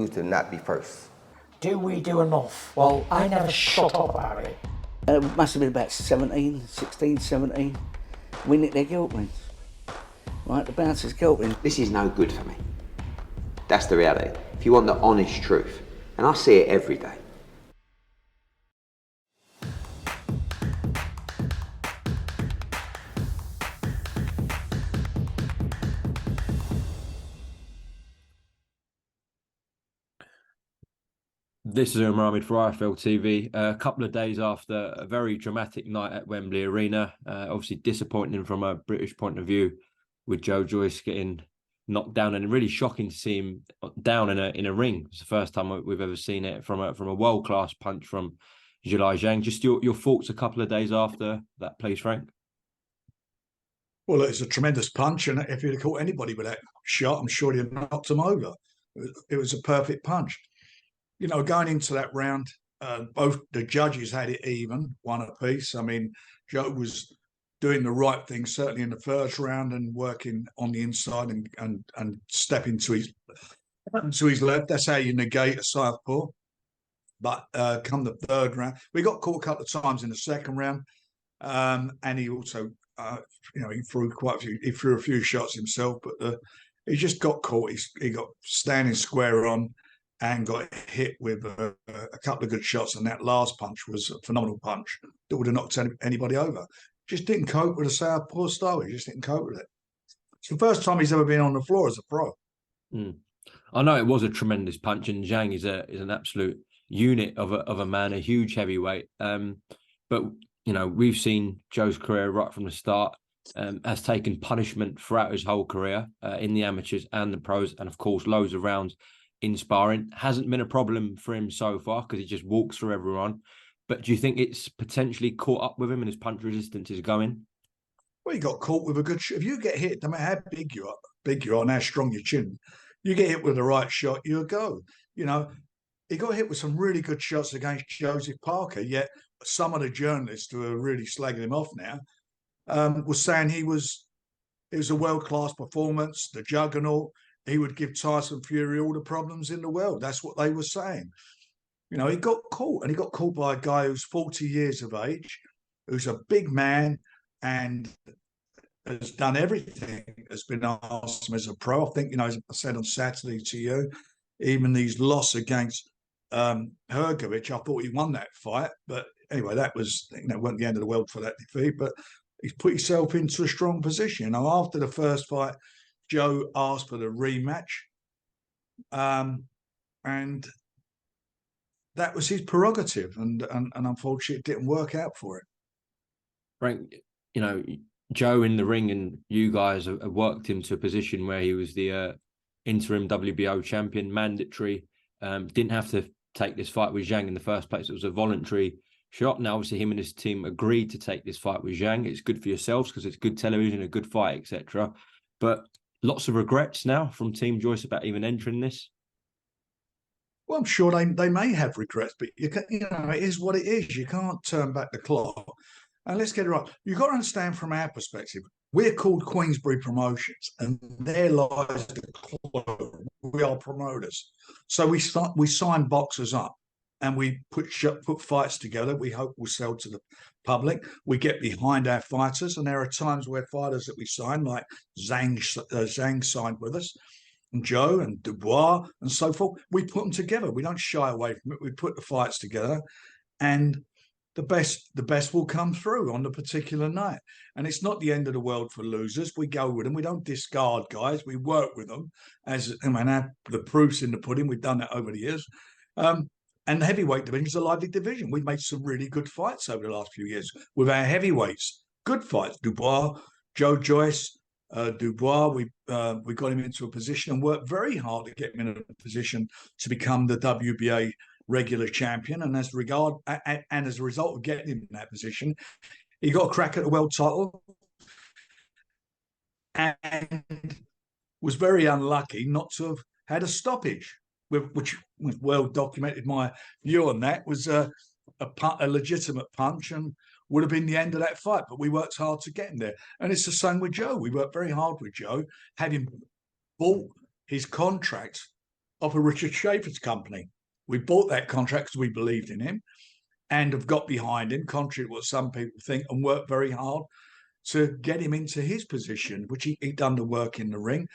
you to not be first? Do we do enough? Well, I never shut up about it. It must have been about 16, 17. We nicked their gilt rings. Right, the bouncer's gilt ring. This is no good for me. That's the reality. If you want the honest truth, and I see it every day. This is Umar for IFL TV. A couple of days after a very dramatic night at Wembley Arena, obviously disappointing from a British point of view, with Joe Joyce getting knocked down, and really shocking to see him down in a ring. It's the first time we've ever seen it from a world class punch from Zhilei Zhang. Just your thoughts a couple of days after that, please, Frank. Well, it's a tremendous punch, and if he'd have caught anybody with that shot, I'm sure he'd have knocked him over. It was a perfect punch. You know, going into that round, both the judges had it even, one apiece. I mean, Joe was doing the right thing, certainly in the first round, and working on the inside and stepping to his left. That's how you negate a southpaw. But come the third round, we got caught a couple of times in the second round, and he also, he threw a few shots himself, but he just got caught. He got standing square on and got hit with a couple of good shots, and that last punch was a phenomenal punch that would have knocked anybody over. Just didn't cope with a southpaw style. He just didn't cope with it. It's the first time he's ever been on the floor as a pro. I know it was a tremendous punch, and Zhang is an absolute unit of a man, a huge heavyweight. But you know, we've seen Joe's career right from the start. Has taken punishment throughout his whole career in the amateurs and the pros, and of course loads of rounds in sparring. Hasn't been a problem for him so far because he just walks through everyone. But do you think it's potentially caught up with him and his punch resistance is going? Well, he got caught with a good shot. If you get hit, no matter how big you are, and how strong your chin, you get hit with the right shot, you'll go. You know, he got hit with some really good shots against Joseph Parker, yet some of the journalists who are really slagging him off now was saying it was a world-class performance, the juggernaut. He would give Tyson Fury all the problems in the world. That's what they were saying. You know, he got caught, and he got caught by a guy who's 40 years of age, who's a big man and has done everything that's been asked him as a pro. I think, you know, as I said on Saturday to you, even his loss against Hrgovic, I thought he won that fight. But anyway, that was, you know, wasn't the end of the world for that defeat. But he's put himself into a strong position. You know, after the first fight, Joe asked for the rematch, and that was his prerogative, and unfortunately it didn't work out for him. Frank, you know, Joe in the ring and you guys have worked him to a position where he was the interim WBO champion, mandatory, didn't have to take this fight with Zhang in the first place. It was a voluntary shot. Now, obviously, him and his team agreed to take this fight with Zhang. It's good for yourselves because it's good television, a good fight, etc. But lots of regrets now from Team Joyce about even entering this. Well, I'm sure they may have regrets, but you know, it is what it is. You can't turn back the clock. And let's get it right. You've got to understand from our perspective, we're called Queensbury Promotions, and there lies the clue. We are promoters. So we sign boxers up, and we put fights together. We hope will sell to the public. We get behind our fighters, and there are times where fighters that we sign, like Zhang signed with us, and Joe and Dubois and so forth, we put them together. We don't shy away from it. We put the fights together, and the best will come through on the particular night. And it's not the end of the world for losers. We go with them. We don't discard guys. We work with them. The proof's in the pudding. We've done that over the years. And the heavyweight division is a lively division. We've made some really good fights over the last few years with our heavyweights. Good fights. Dubois, Joe Joyce, Dubois. We got him into a position and worked very hard to get him in a position to become the WBA regular champion. And as a result of getting him in that position, he got a crack at the world title and was very unlucky not to have had a stoppage, which was well documented. My view on that was a legitimate punch and would have been the end of that fight. But we worked hard to get him there. And it's the same with Joe. We worked very hard with Joe, had him bought his contract of a Richard Schaefer's company. We bought that contract because we believed in him and have got behind him, contrary to what some people think, and worked very hard to get him into his position, which he done the work in the ring.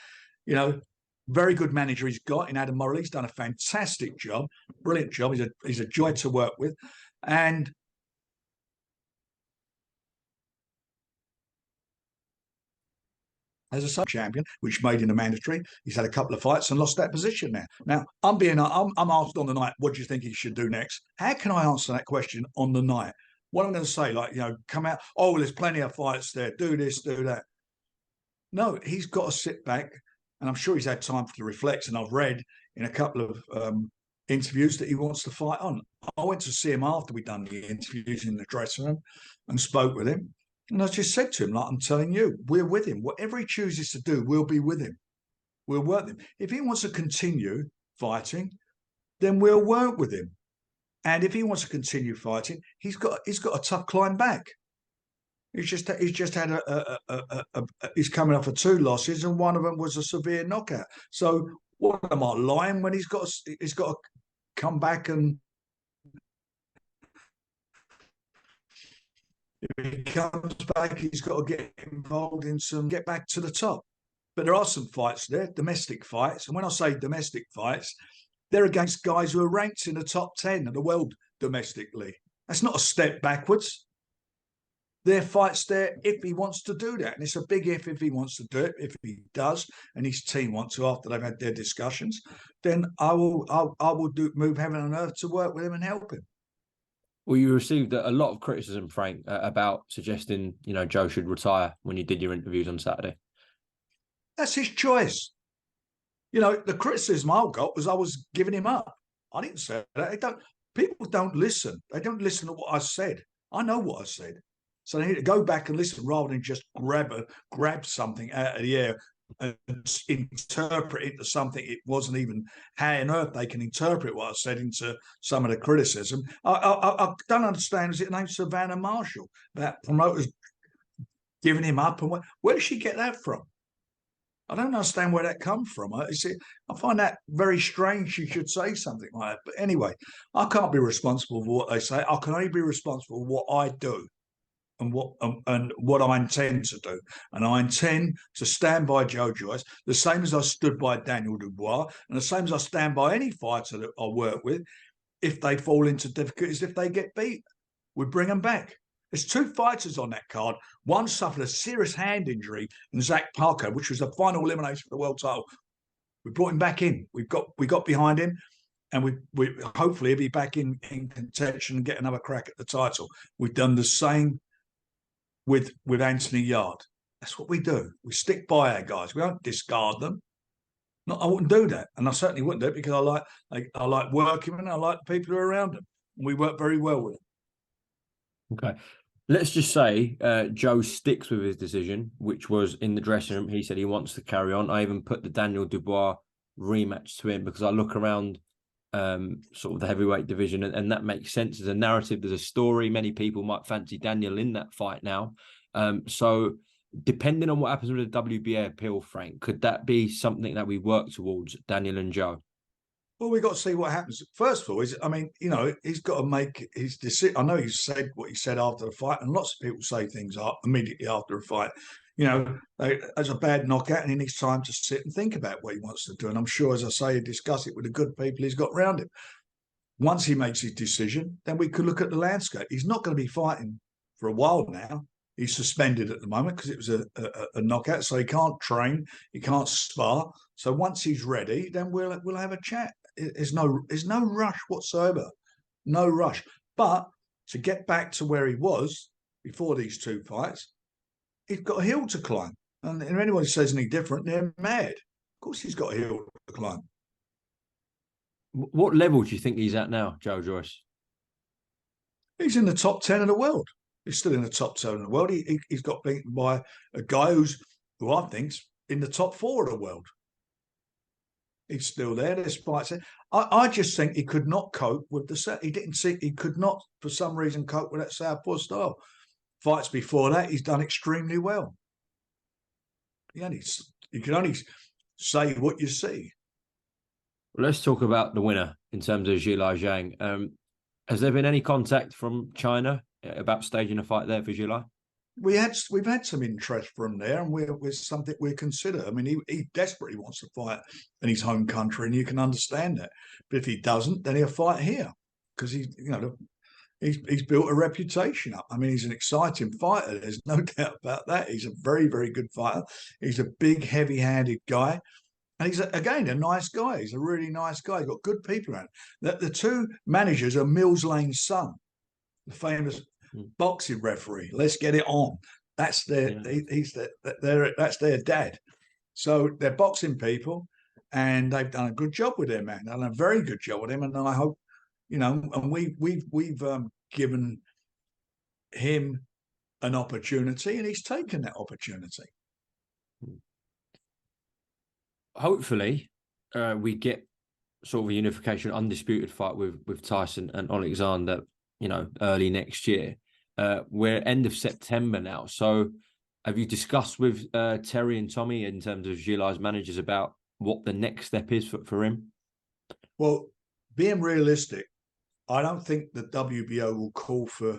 You know, very good manager he's got in Adam Murray. He's done a fantastic job, brilliant job. He's a joy to work with. And as a sub-champion, which made him a mandatory, he's had a couple of fights and lost that position now. Now, I'm asked on the night, what do you think he should do next? How can I answer that question on the night? What I'm going to say, like, come out, oh, well, there's plenty of fights there, do this, do that. No, he's got to sit back, and I'm sure he's had time to reflect, and I've read in a couple of interviews that he wants to fight on. I went to see him after we'd done the interviews in the dressing room and spoke with him. And I just said to him, like I'm telling you, we're with him. Whatever he chooses to do, we'll be with him. We'll work with him. If he wants to continue fighting, then we'll work with him. And if he wants to continue fighting, he's got a tough climb back. He's just had he's coming off of 2 losses, and one of them was a severe knockout. So what am I lying when he's got to come back, and if he comes back, he's got to get involved in get back to the top. But there are some fights there, domestic fights. And when I say domestic fights, they're against guys who are ranked in the top 10 of the world domestically. That's not a step backwards. There are fights there if he wants to do that. And it's a big if he wants to do it. If he does, and his team want to after they've had their discussions, then I will move heaven and earth to work with him and help him. Well, you received a lot of criticism, Frank, about suggesting, Joe should retire when you did your interviews on Saturday. That's his choice. The criticism I got was I was giving him up. I didn't say that. People don't listen. They don't listen to what I said. I know what I said. So they need to go back and listen rather than just grab something out of the air and interpret it into something it wasn't even. How on earth they can interpret what I said into some of the criticism. I don't understand. Is it named Savannah Marshall about promoters giving him up? And where did she get that from? I don't understand where that comes from. I find that very strange you should say something like that. But anyway, I can't be responsible for what they say. I can only be responsible for what I do and what I intend to do. And I intend to stand by Joe Joyce, the same as I stood by Daniel Dubois, and the same as I stand by any fighter that I work with. If they fall into difficulties, if they get beat, we bring them back. There's 2 fighters on that card. One suffered a serious hand injury in Zach Parker, which was the final elimination for the world title. We brought him back in. We got behind him, and we hopefully he'll be back in contention and get another crack at the title. We've done the same with Anthony Yard. That's what we do. We stick by our guys. We don't discard them. No, I wouldn't do that, and I certainly wouldn't do it because I like working and I like the people who are around them. And we work very well with them. Okay. Let's just say Joe sticks with his decision, which was in the dressing room. He said he wants to carry on. I even put the Daniel Dubois rematch to him because I look around sort of the heavyweight division and that makes sense. There's a narrative, there's a story. Many people might fancy Daniel in that fight now. So depending on what happens with the WBA appeal, Frank, could that be something that we work towards, Daniel and Joe? Well, we've got to see what happens. First of all, he's got to make his decision. I know he said what he said after the fight, and lots of people say things immediately after a fight. As a bad knockout, and he needs time to sit and think about what he wants to do. And I'm sure, as I say, he'll discuss it with the good people he's got around him. Once he makes his decision, then we could look at the landscape. He's not going to be fighting for a while now. He's suspended at the moment because it was a knockout, so he can't train, he can't spar. So once he's ready, then we'll have a chat. There's no rush whatsoever, no rush. But to get back to where he was before these 2 fights, he's got a hill to climb. And if anyone says any different, they're mad. Of course, he's got a hill to climb. What level do you think he's at now, Joe Joyce? He's in the top 10 of the world. He's still in the top 10 of the world. He's got beaten by a guy who I think's in the top 4 of the world. He's still there. Despite it, I just think he could not cope with the set. He could not, for some reason, cope with that southpaw style. Fights before that, he's done extremely well. You can only say what you see. Let's talk about the winner in terms of Zhilei Zhang. Has there been any contact from China about staging a fight there for Zhilei? We've had some interest from there, and we're something we consider. I mean, he desperately wants to fight in his home country, and you can understand that. But if he doesn't, then he'll fight here because he's built a reputation up. I mean, he's an exciting fighter. There's no doubt about that. He's a very, very good fighter. He's a big, heavy-handed guy. And he's, again, a nice guy. He's a really nice guy. He's got good people around. The two managers are Mills Lane's son, the famous boxing referee. Let's get it on. That's that's their dad. So they're boxing people, and they've done a good job with their man. Done a very good job with him, and I hope, and we've given him an opportunity, and he's taken that opportunity. Hopefully, we get sort of a unification, undisputed fight with Tyson and Alexander, early next year. We're end of September now. So have you discussed with Terry and Tommy in terms of Zhilei's managers about what the next step is for him? Well, being realistic, I don't think the WBO will call for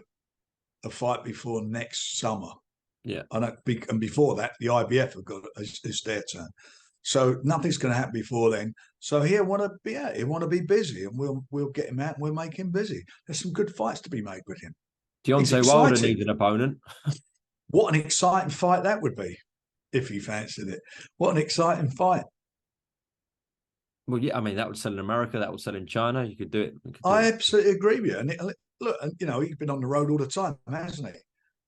a fight before next summer. Yeah. And before that, the IBF have got it's their turn. So nothing's going to happen before then. So he want to be out. He want to be busy, and we'll get him out and we'll make him busy. There's some good fights to be made with him. Deontay Wilder needs an opponent. What an exciting fight that would be if he fancied it. What an exciting fight. Well, yeah, I mean, that would sell in America. That would sell in China. You could do it. I absolutely agree with you. And look, he's been on the road all the time, hasn't he?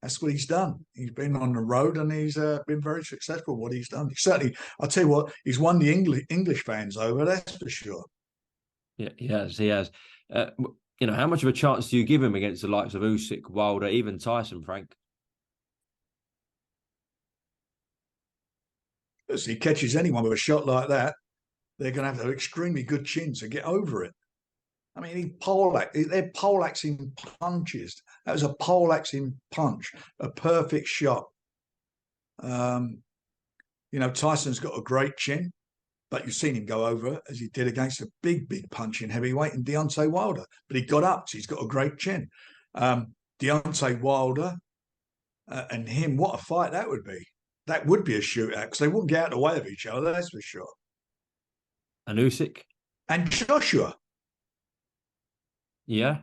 That's what he's done. He's been on the road, and he's been very successful. What he's done, certainly, I'll tell you what, he's won the English fans over. That's for sure. Yeah, he has. He has. How much of a chance do you give him against the likes of Usyk, Wilder, even Tyson, Frank? If he catches anyone with a shot like that, they're going to have an extremely good chin to get over it. I mean, they're poleaxing punches. That was a poleaxing punch, a perfect shot. Tyson's got a great chin, but you've seen him go over as he did against a big punch in heavyweight in Deontay Wilder. But he got up, so he's got a great chin. Deontay Wilder and him, what a fight that would be. That would be a shootout because they wouldn't get out of the way of each other, that's for sure. And Usyk? And Joshua. Yeah.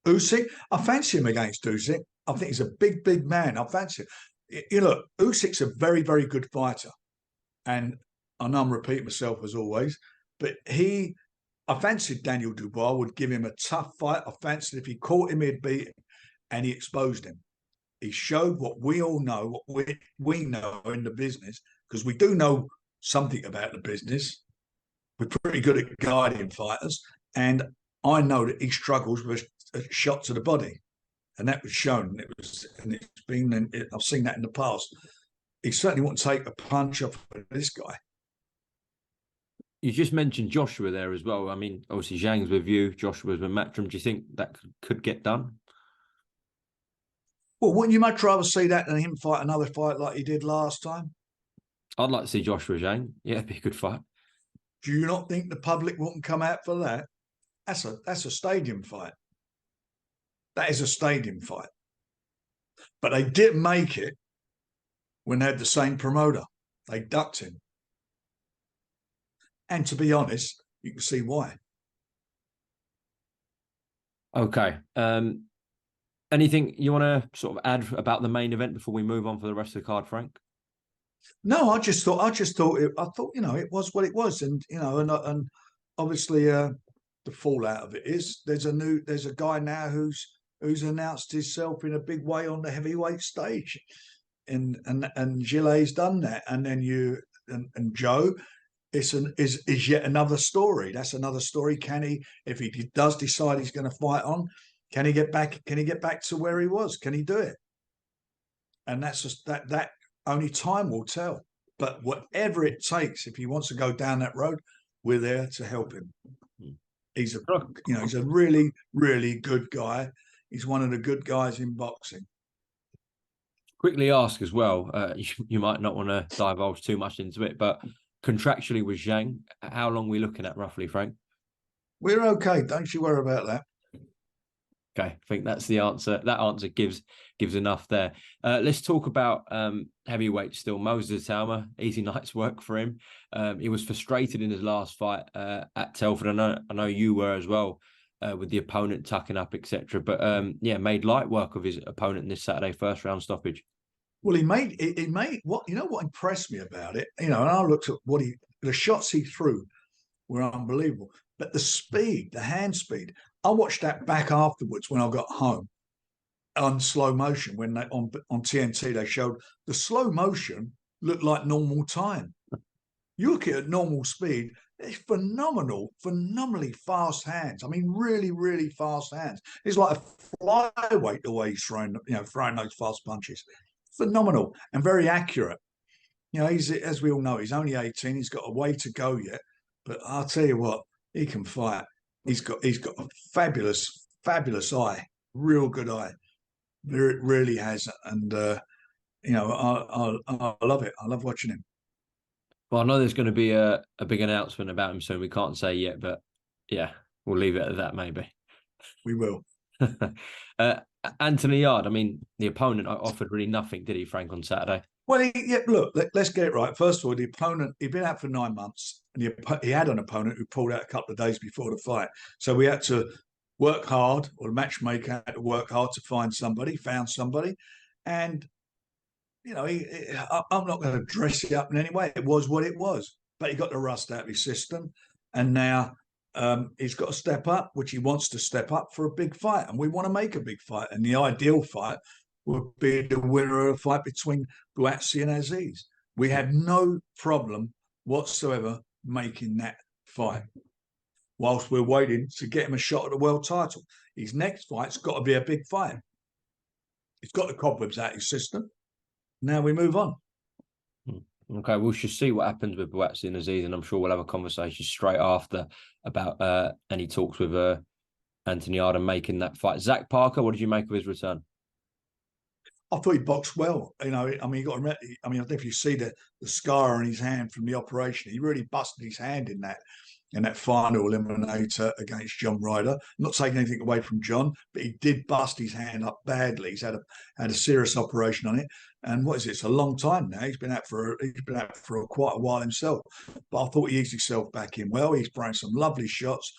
Usyk, I fancy him against Usyk. I think he's a big man. I fancy him. Look, Usyk's a very, very good fighter. And I know I'm repeating myself as always, but I fancied Daniel Dubois would give him a tough fight. I fancied if he caught him, he'd beat him. And he exposed him. He showed what we all know, what we know in the business, because we do know something about the business. We're pretty good at guiding fighters. And I know that he struggles with a shot to the body, and that was shown. I've seen that in the past. He certainly wouldn't take a punch off of this guy. You just mentioned Joshua there as well. I mean, obviously Zhang's with you, Joshua's with Matchroom. Do you think that could get done? Well, wouldn't you much rather see that than him fight another fight like he did last time? I'd like to see Joshua Zhang. Yeah, it'd be a good fight. Do you not think the public wouldn't come out for that? That's a stadium fight. That is a stadium fight. But they didn't make it when they had the same promoter. They ducked him. And to be honest, you can see why. Okay. Anything you want to sort of add about the main event before we move on for the rest of the card, Frank? No, I thought it was what it was, and and obviously the fallout of it is there's a guy now who's announced himself in a big way on the heavyweight stage, and Zhilei's done that, and then and Joe is yet another story. That's another story. Can he, if he does decide he's going to fight on, can he get back? Can he get back to where he was? Can he do it? And that's just that only time will tell. But whatever it takes, if he wants to go down that road, we're there to help him. He's a really, really good guy. He's one of the good guys in boxing. Quickly ask as well, you might not want to divulge too much into it, but contractually with Zhang, how long are we looking at roughly, Frank? We're okay. Don't you worry about that. Okay, I think that's the answer. That answer gives enough there. Let's talk about heavyweight still. Moses Talma, easy night's work for him. He was frustrated in his last fight at Telford. I know you were as well, with the opponent tucking up, etc. But made light work of his opponent in this Saturday first round stoppage. Well, he made what what impressed me about it. And I looked at the shots he threw were unbelievable. But the speed, the hand speed, I watched that back afterwards when I got home on slow motion. When they on TNT they showed the slow motion looked like normal time. You look at normal speed, it's phenomenally fast hands. I mean, really, really fast hands. It's like a flyweight the way he's throwing those fast punches. Phenomenal and very accurate. He's, as we all know, he's only 18. He's got a way to go yet. But I'll tell you what, he can fight. He's got a fabulous eye, real good eye. It really has, and I love it. I love watching him. Well, I know there's going to be a big announcement about him soon. We can't say yet, but yeah, we'll leave it at that. Maybe we will. Anthony Yard. I mean, the opponent offered really nothing, did he, Frank, on Saturday? Well, look, let's get it right. First of all, the opponent, he'd been out for 9 months, and he had an opponent who pulled out a couple of days before the fight. So we had to work hard, or the matchmaker had to work hard to found somebody. And, I'm not going to dress it up in any way. It was what it was. But he got the rust out of his system. And now he's got to step up, which he wants to step up for a big fight. And we want to make a big fight. And the ideal fight would be the winner of a fight between Buatsi and Aziz. We had no problem whatsoever making that fight whilst we're waiting to get him a shot at the world title. His next fight's got to be a big fight. He's got the cobwebs out of his system. Now we move on. Okay, we should see what happens with Buatsi and Aziz, and I'm sure we'll have a conversation straight after about any talks with Anthony Arden making that fight. Zach Parker, what did you make of his return? I thought he boxed well. You got to remember. I don't know if you see the scar on his hand from the operation. He really busted his hand in that final eliminator against John Ryder. I'm not taking anything away from John, but he did bust his hand up badly. He's had a serious operation on it. And what is it? It's a long time now. He's been out for quite a while himself. But I thought he eased himself back in well. He's throwing some lovely shots.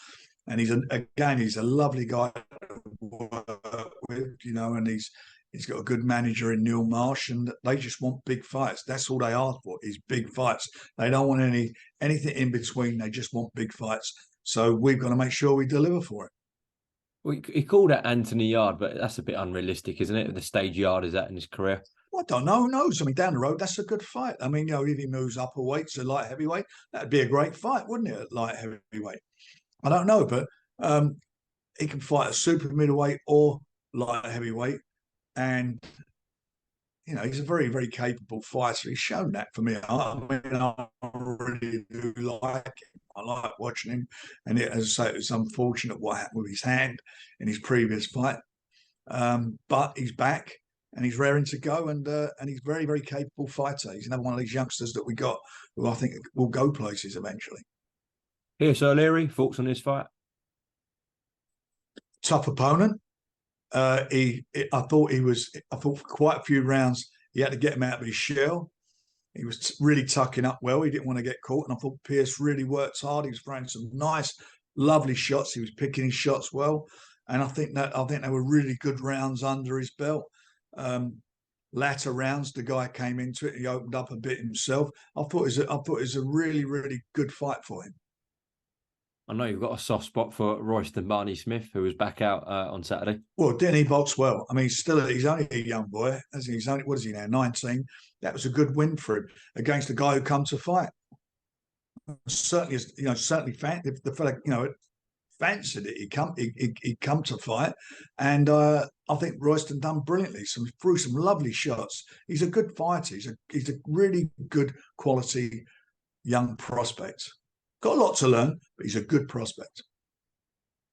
And he's a lovely guy to work with, and he's got a good manager in Neil Marsh, and they just want big fights. That's all they ask for, is big fights. They don't want anything in between. They just want big fights. So we've got to make sure we deliver for it. Well, he called it Anthony Yard, but that's a bit unrealistic, isn't it? At the stage Yard is at in his career. Well, I don't know. Who knows? I mean, down the road, that's a good fight. I mean, if he moves up a weight to light heavyweight, that'd be a great fight, wouldn't it? At light heavyweight. I don't know, but he can fight at super middleweight or light heavyweight. And, he's a very, very capable fighter. He's shown that for me. I really do like him. I like watching him. And as I say, it was unfortunate what happened with his hand in his previous fight. But he's back and he's raring to go. And he's a very, very capable fighter. He's another one of these youngsters that we got who I think will go places eventually. Here, Sir Leary, thoughts on this fight? Tough opponent. I thought for quite a few rounds, he had to get him out of his shell. He was really tucking up well. He didn't want to get caught. And I thought Pierce really worked hard. He was throwing some nice, lovely shots. He was picking his shots well. And I think they were really good rounds under his belt. Latter rounds, the guy came into it. He opened up a bit himself. I thought it was a really, really good fight for him. I know you've got a soft spot for Royston Barney-Smith, who was back out on Saturday. Well, didn't he box well? I mean, he's only a young boy. He's only, what is he now, 19? That was a good win for him against a guy who come to fight. Certainly, the fella, fancied it. He'd come to fight, and I think Royston done brilliantly. Threw some lovely shots. He's a good fighter. He's a really good quality young prospect. Got a lot to learn, but he's a good prospect.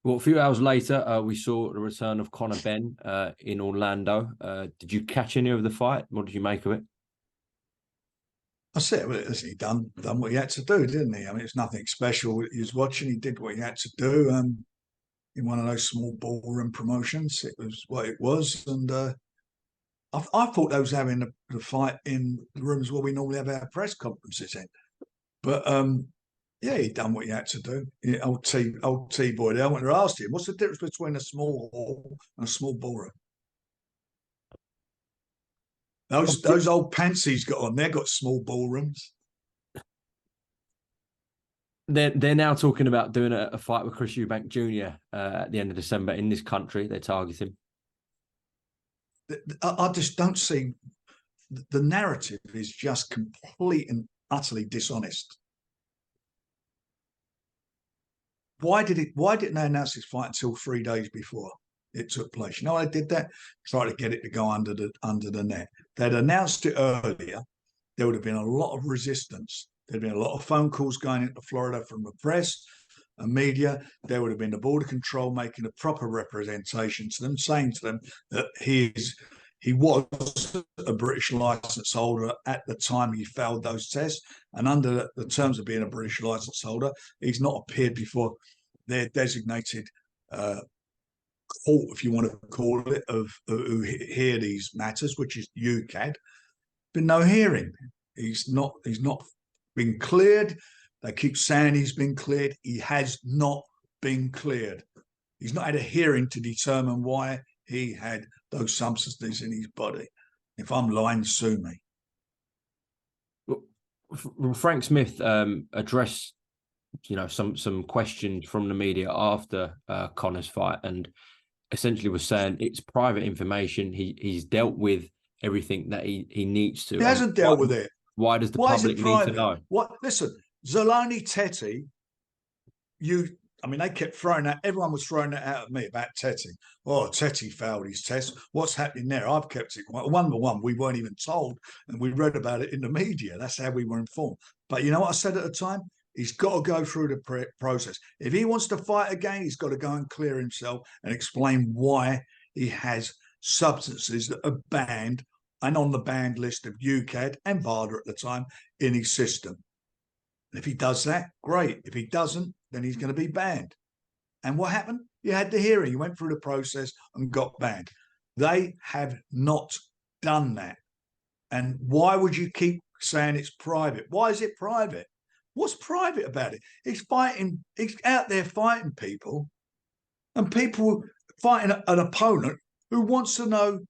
Well, a few hours later, we saw the return of Conor Benn in Orlando. Did you catch any of the fight? What did you make of it? I said, well, listen, he done what he had to do, didn't he? I mean, it's nothing special. He was watching. He did what he had to do. In one of those small ballroom promotions, it was what it was. And I thought they was having the fight in the rooms where we normally have our press conferences in. But yeah, he done what he had to do. Yeah, old T boy there. I went to ask him, what's the difference between a small hall and a small ballroom? Those old pants he's got on, they've got small ballrooms. They're now talking about doing a fight with Chris Eubank Jr. At the end of December in this country. They're targeting. I just don't see the narrative is just complete and utterly dishonest. Why didn't they announce this fight until 3 days before it took place? You know, they did that, try to get it to go under the net. They'd announced it earlier. There would have been a lot of resistance. There'd been a lot of phone calls going into Florida from the press and media. There would have been the border control making a proper representation to them, saying to them that he was a British licence holder at the time he failed those tests. And under the terms of being a British licence holder, he's not appeared before their designated court, if you want to call it, of who hear these matters, which is UCAD. Been no hearing. He's not been cleared. They keep saying he's been cleared. He has not been cleared. He's not had a hearing to determine why he had those substances in his body. If I'm lying, sue me. Well, Frank Smith addressed, some questions from the media after Conor's fight, and essentially was saying it's private information. He's dealt with everything that he needs to. He hasn't dealt with it. Why does the public need to know? Listen, Zhilei Zhang, they kept throwing that. Everyone was throwing that out at me about Teti. Oh, Teti failed his test. What's happening there? I've kept it quiet. One by one, we weren't even told, and we read about it in the media. That's how we were informed. But you know what I said at the time? He's got to go through the process. If he wants to fight again, he's got to go and clear himself and explain why he has substances that are banned and on the banned list of UCAD and VADA at the time in his system. And if he does that, great. If he doesn't, then he's going to be banned. And what happened? You had the hearing. You went through the process and got banned. They have not done that. And why would you keep saying it's private? Why is it private? What's private about it? He's fighting. He's out there fighting people, and people fighting an opponent who wants to know,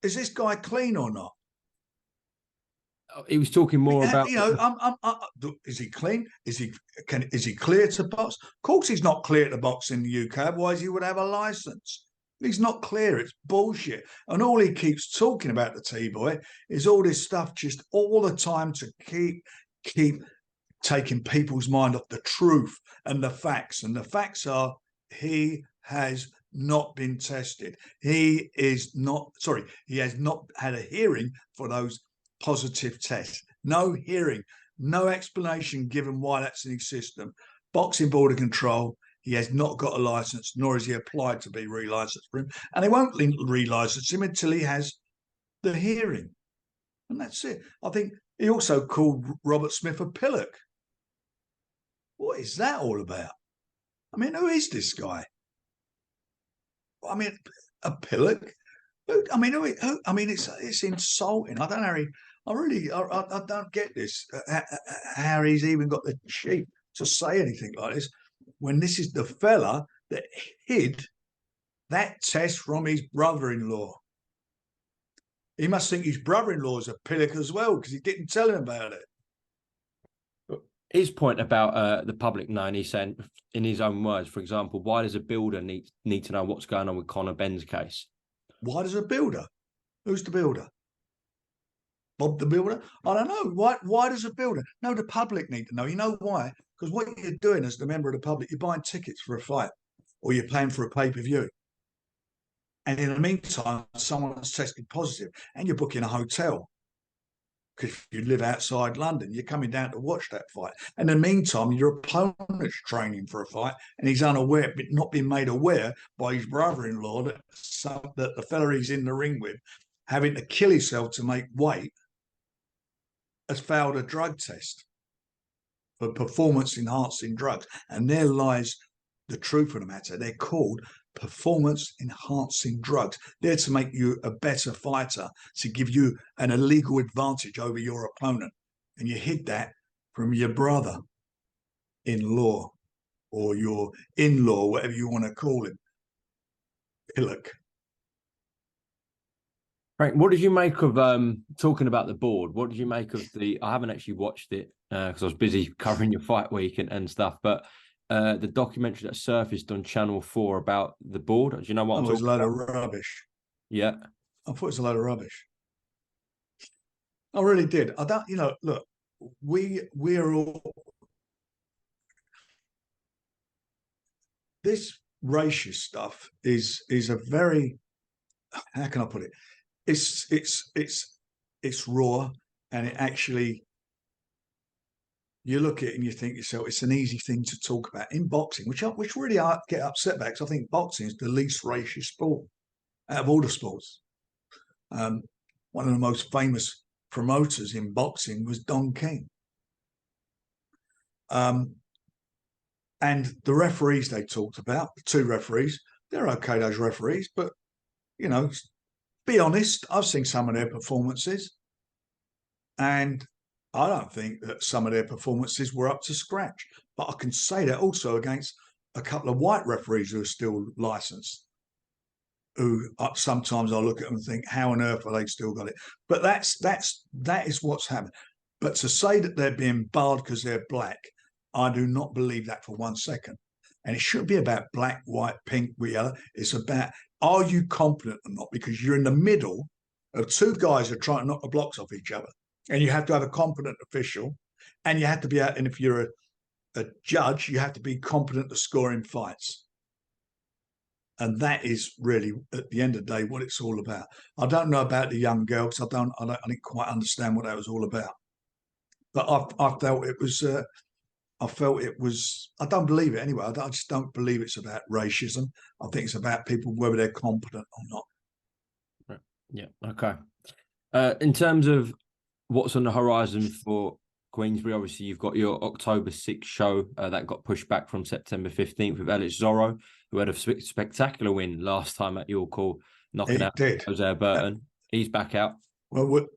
is this guy clean or not? He was talking more about, is he clean? Is he clear to box? Of course, he's not clear to box in the UK. Otherwise, he would have a license. He's not clear. It's bullshit. And all he keeps talking about, the T-boy, is all this stuff just all the time to keep taking people's mind off the truth and the facts. And the facts are he has not been tested. He has not had a hearing for those positive tests. No hearing, no explanation given why that's in his system. Boxing border control, he has not got a license, nor has he applied to be re-licensed for him. And they won't re-license him until he has the hearing. And that's it. I think he also called Robert Smith a pillock. What is that all about? I mean, who is this guy? I mean, a pillock? It's insulting. I don't know. I don't get this. How he's even got the cheek to say anything like this when this is the fella that hid that test from his brother-in-law. He must think his brother-in-law is a pillock as well because he didn't tell him about it. His point about the public knowing, he's saying in his own words, for example, why does a builder need to know what's going on with Conor Benn's case? Why does a builder? Who's the builder? Bob the builder? I don't know. Why does a builder? No, the public need to know. You know why? Because what you're doing as the member of the public, you're buying tickets for a fight or you're paying for a pay-per-view. And in the meantime, someone's tested positive and you're booking a hotel. Because if you live outside London, you're coming down to watch that fight. And in the meantime, your opponent's training for a fight and he's unaware, but not being made aware by his brother-in-law that the fella he's in the ring with having to kill himself to make weight. has failed a drug test for performance-enhancing drugs. And there lies the truth of the matter. They're called performance-enhancing drugs. They're to make you a better fighter, to give you an illegal advantage over your opponent. And you hid that from your brother-in-law or your in-law, whatever you want to call him, Pillock. Frank, what did you make of talking about the board? What did you make of I haven't actually watched it because I was busy covering your fight week and stuff, but the documentary that surfaced on Channel 4 about the board. Do you know what I'm talking about? It was a load of rubbish. Yeah. I thought it was a load of rubbish. I really did. I don't, look, we're all, this racist stuff is a very, how can I put it? It's raw, and it actually, you look at it and you think to yourself, it's an easy thing to talk about in boxing, which really I get upset about, because I think boxing is the least racist sport out of all the sports. One of the most famous promoters in boxing was Don King. And the referees they talked about, the 2 referees, they're okay, those referees, but, be honest, I've seen some of their performances, and I don't think that some of their performances were up to scratch. But I can say that also against a couple of white referees who are still licensed, who sometimes I look at them and think, how on earth have they still got it? But that is what's happened. But to say that they're being barred because they're black, I do not believe that for 1 second. And it shouldn't be about black, white, pink, yellow. It's about, are you competent or not? Because you're in the middle of 2 guys who are trying to knock the blocks off each other. And you have to have a competent official, and you have to be out. And if you're a judge, you have to be competent to scoring fights. And that is really, at the end of the day, what it's all about. I don't know about the young girl, because I didn't quite understand what that was all about. But I felt it was. I don't believe it anyway. I just don't believe it's about racism. I think it's about people, whether they're competent or not. Right. Yeah. Okay. In terms of what's on the horizon for Queensbury, obviously you've got your October 6th show that got pushed back from September 15th with Alex Zorro, who had a spectacular win last time at York Hall, knocking out Jose Burton. He's back out. Well,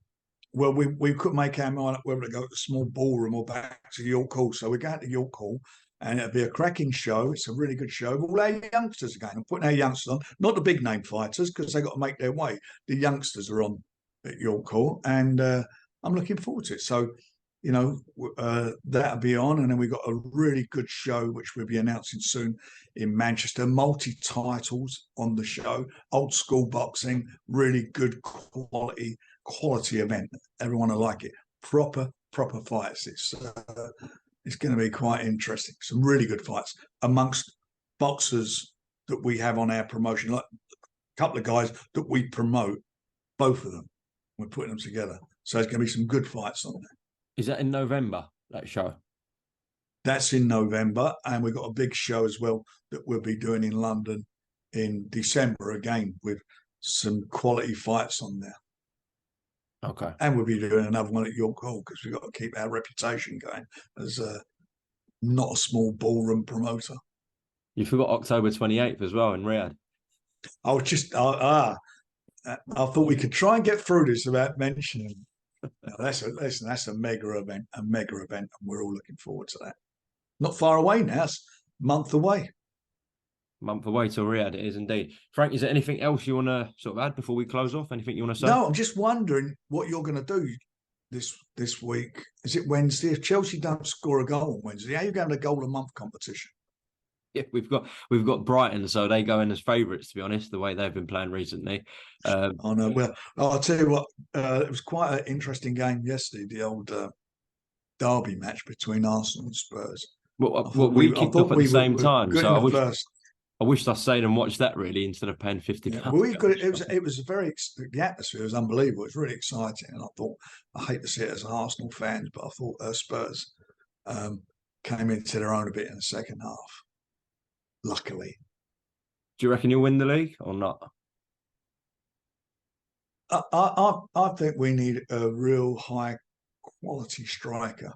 we couldn't make our mind up whether to go to the small ballroom or back to York Hall. So we're going to York Hall, and it'll be a cracking show. It's a really good show. All our youngsters again. I'm putting our youngsters on, not the big name fighters, because they got to make their way. The youngsters are on at York Hall, and I'm looking forward to it. So, that'll be on, and then we've got a really good show which we'll be announcing soon in Manchester. Multi-titles on the show, old school boxing, really good quality event. Everyone will like it. Proper fights. It's going to be quite interesting. Some really good fights amongst boxers that we have on our promotion, like a couple of guys that we promote, both of them. We're putting them together. So there's going to be some good fights on there. Is that in November, that show? That's in November, and we've got a big show as well that we'll be doing in London in December, again, with some quality fights on there. Okay. And we'll be doing another one at York Hall, because we've got to keep our reputation going as not a small ballroom promoter. You forgot October 28th as well in Riyadh. I was just, I thought we could try and get through this without mentioning. No, that's a mega event, and we're all looking forward to that. Not far away now, it's a month away. Month away till Riyadh, it is indeed. Frank, is there anything else you want to sort of add before we close off? Anything you want to say? No, I'm just wondering what you're going to do this week. Is it Wednesday? If Chelsea don't score a goal on Wednesday, how are you going to goal a month competition? Yeah, we've got Brighton, so they go in as favourites, to be honest, the way they've been playing recently. I know. Well, I'll tell you what, it was quite an interesting game yesterday, the old derby match between Arsenal and Spurs. Well, we kicked off at the same time, so I wish I stayed and watched that really instead of paying £50. Yeah, well, it was the atmosphere was unbelievable. It was really exciting, and I thought, I hate to see it as Arsenal fans, but I thought Spurs came into their own a bit in the second half. Luckily. Do you reckon you'll win the league or not? I think we need a real high quality striker.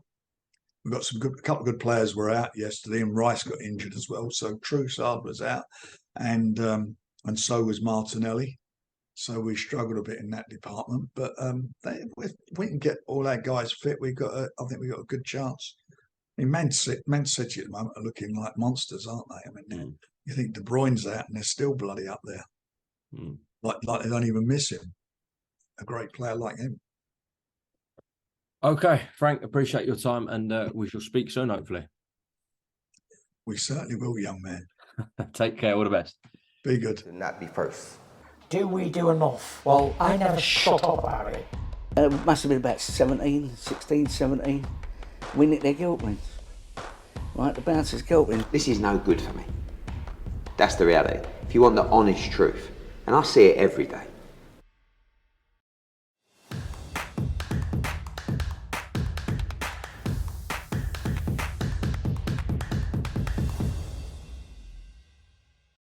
We've got a couple of good players were out yesterday, and Rice got injured as well. So Troussard was out, and so was Martinelli. So we struggled a bit in that department. But if we can get all our guys fit, I think we got a good chance. I mean, Man City at the moment are looking like monsters, aren't they? I mean, you think De Bruyne's out, and they're still bloody up there. Like they don't even miss him. A great player like him. Okay, Frank, appreciate your time, and we shall speak soon, hopefully. We certainly will, young man. Take care, all the best. Be good. To not be first. Do we do enough? Well, I never shut up about it. It must have been about 16, 17. We nicked their guilt rings. Right, the bouncer's guilt ring. This is no good for me. That's the reality. If you want the honest truth, and I see it every day.